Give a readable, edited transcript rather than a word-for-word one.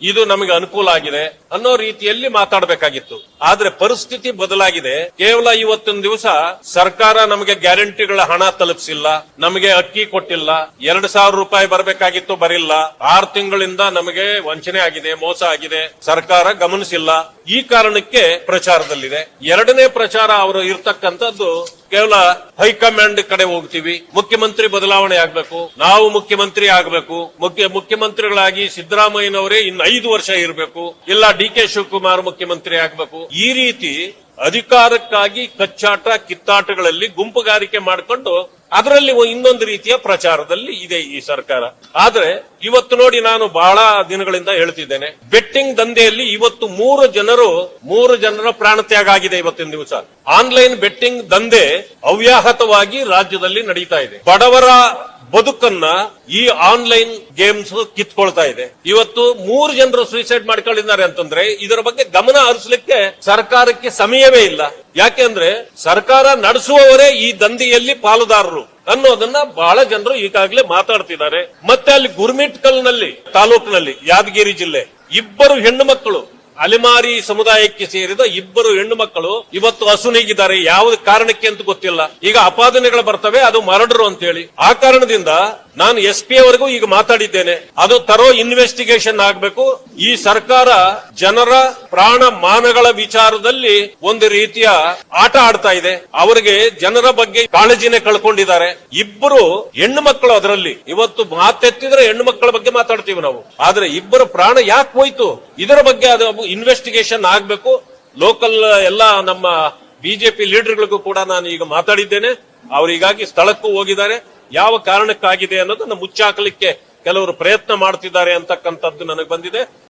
ಇದು ನಮಗೆ ಅನುಕೂಲ ಆಗಿದೆ ಅನ್ನೋ ರೀತಿಯಲ್ಲಿ ಮಾತಾಡಬೇಕಾಗಿತ್ತು. ಆದ್ರೆ ಪರಿಸ್ಥಿತಿ ಬದಲಾಗಿದೆ. ಕೇವಲ ಇವತ್ತಿನ ದಿವಸ ಸರ್ಕಾರ ನಮಗೆ ಗ್ಯಾರಂಟಿಗಳ ಹಣ ತಲುಪಿಸಿಲ್ಲ, ನಮಗೆ ಅಕ್ಕಿ ಕೊಟ್ಟಿಲ್ಲ, 2,000 ರೂಪಾಯಿ ಬರಬೇಕಾಗಿತ್ತು ಬರಿಲ್ಲ, 6 ತಿಂಗಳಿಂದ ನಮಗೆ ವಂಚನೆ ಆಗಿದೆ, ಮೋಸ ಆಗಿದೆ, ಸರ್ಕಾರ ಗಮನಿಸಿಲ್ಲ. ಈ ಕಾರಣಕ್ಕೆ ಪ್ರಚಾರದಲ್ಲಿದೆ. ಎರಡನೇ ಪ್ರಚಾರ ಅವರು ಇರ್ತಕ್ಕಂಥದ್ದು ಕೇವಲ ಹೈಕಮಾಂಡ್ ಕಡೆ ಹೋಗ್ತೀವಿ, ಮುಖ್ಯಮಂತ್ರಿ ಬದಲಾವಣೆ ಆಗ್ಬೇಕು, ನಾವು ಮುಖ್ಯಮಂತ್ರಿ ಆಗ್ಬೇಕು, ಮುಖ್ಯಮಂತ್ರಿಗಳಾಗಿ ಸಿದ್ದರಾಮಯ್ಯನವರೇ ಇನ್ನು 5 ವರ್ಷ ಇರಬೇಕು, ಇಲ್ಲ ಡಿ.ಕೆ. ಶಿವಕುಮಾರ್ ಮುಖ್ಯಮಂತ್ರಿ ಆಗ್ಬೇಕು. ಈ ರೀತಿ ಅಧಿಕಾರಕ್ಕಾಗಿ ಕಚ್ಚಾಟ ಕಿತ್ತಾಟಗಳಲ್ಲಿ ಗುಂಪುಗಾರಿಕೆ ಮಾಡಿಕೊಂಡು ಅದರಲ್ಲಿ ಇನ್ನೊಂದು ರೀತಿಯ ಪ್ರಚಾರದಲ್ಲಿ ಇದೆ ಈ ಸರ್ಕಾರ. ಆದ್ರೆ ಇವತ್ತು ನೋಡಿ, ನಾನು ಬಹಳ ದಿನಗಳಿಂದ ಹೇಳ್ತಿದ್ದೇನೆ, ಬೆಟ್ಟಿಂಗ್ ದಂಧೆಯಲ್ಲಿ ಇವತ್ತು 3 ಜನರ ಪ್ರಾಣತ್ಯಾಗ ಆಗಿದೆ. ಇವತ್ತಿನ ದಿವಸ ಆನ್ಲೈನ್ ಬೆಟ್ಟಿಂಗ್ ದಂಧೆ ಅವ್ಯಾಹತವಾಗಿ ರಾಜ್ಯದಲ್ಲಿ ನಡೀತಾ ಇದೆ. ಬಡವರ ಬದುಕನ್ನ ಈ ಆನ್ಲೈನ್ ಗೇಮ್ಸ್ ಕಿತ್ಕೊಳ್ತಾ ಇದೆ. ಇವತ್ತು 3 ಜನರು ಸೂಸೈಡ್ ಮಾಡ್ಕೊಂಡಿದ್ದಾರೆ ಅಂತಂದ್ರೆ ಇದರ ಬಗ್ಗೆ ಗಮನ ಹರಿಸಲಿಕ್ಕೆ ಸರ್ಕಾರಕ್ಕೆ ಸಮಯವೇ ಇಲ್ಲ. ಯಾಕೆಂದ್ರೆ ಸರ್ಕಾರ ನಡೆಸುವವರೇ ಈ ದಂಧೆಯಲ್ಲಿ ಪಾಲುದಾರರು ಅನ್ನೋದನ್ನ ಬಹಳ ಜನರು ಈಗಾಗಲೇ ಮಾತಾಡ್ತಿದ್ದಾರೆ. ಮತ್ತೆ ಅಲ್ಲಿ ಗುರ್ಮಿಟ್ಕಲ್ನಲ್ಲಿ ತಾಲೂಕಿನಲ್ಲಿ ಯಾದಗಿರಿ ಜಿಲ್ಲೆ 2 ಹೆಣ್ಣು ಮಕ್ಕಳು, ಅಲೆಮಾರಿ ಸಮುದಾಯಕ್ಕೆ ಸೇರಿದ 2 ಹೆಣ್ಣು ಮಕ್ಕಳು ಇವತ್ತು ಅಸುನೀಗಿದ್ದಾರೆ. ಯಾವ ಕಾರಣಕ್ಕೆ ಅಂತ ಗೊತ್ತಿಲ್ಲ. ಈಗ ಅಪಾದನೆಗಳು ಬರ್ತವೆ, ಅದು ಮರ್ಡರ್ ಅಂತ ಹೇಳಿ. ಆ ಕಾರಣದಿಂದ ನಾನು SP ಅವರಿಗೂ ಈಗ ಮಾತಾಡಿದ್ದೇನೆ, ಅದು ತರೋ ಇನ್ವೆಸ್ಟಿಗೇಷನ್ ಆಗಬೇಕು. ಈ ಸರ್ಕಾರ ಜನರ ಪ್ರಾಣ ಮಾನಗಳ ವಿಚಾರದಲ್ಲಿ ಒಂದು ರೀತಿಯ ಆಟ ಆಡ್ತಾ ಇದೆ. ಅವರಿಗೆ ಜನರ ಬಗ್ಗೆ ಕಾಳಜಿನೇ ಕಳ್ಕೊಂಡಿದ್ದಾರೆ. 2 ಹೆಣ್ಣು ಮಕ್ಕಳು ಅದರಲ್ಲಿ. ಇವತ್ತು ಮಾತೆತ್ತಿದ್ರೆ ಹೆಣ್ಣು ಮಕ್ಕಳ ಬಗ್ಗೆ ಮಾತಾಡ್ತೀವಿ ನಾವು, ಆದ್ರೆ 2 ಪ್ರಾಣ ಯಾಕೆ ಹೋಯ್ತು ಇದರ ಬಗ್ಗೆ ಅದು ಇನ್ವೆಸ್ಟಿಗೇಷನ್ ಆಗಬೇಕು. ಲೋಕಲ್ ಎಲ್ಲ ನಮ್ಮ ಬಿಜೆಪಿ ಲೀಡರ್ಗಳಿಗೂ ಕೂಡ ನಾನು ಈಗ ಮಾತಾಡಿದ್ದೇನೆ. ಅವರಿಗಾಗಿ ಸ್ಥಳಕ್ಕೂ ಹೋಗಿದ್ದಾರೆ. ಯಾವ ಕಾರಣಕ್ಕಾಗಿದೆ ಅನ್ನೋದನ್ನ ಮುಚ್ಚಾಕಲಿಕ್ಕೆ ಕೆಲವರು ಪ್ರಯತ್ನ ಮಾಡ್ತಿದ್ದಾರೆ ಅಂತಕ್ಕಂಥದ್ದು ನನಗೆ ಬಂದಿದೆ.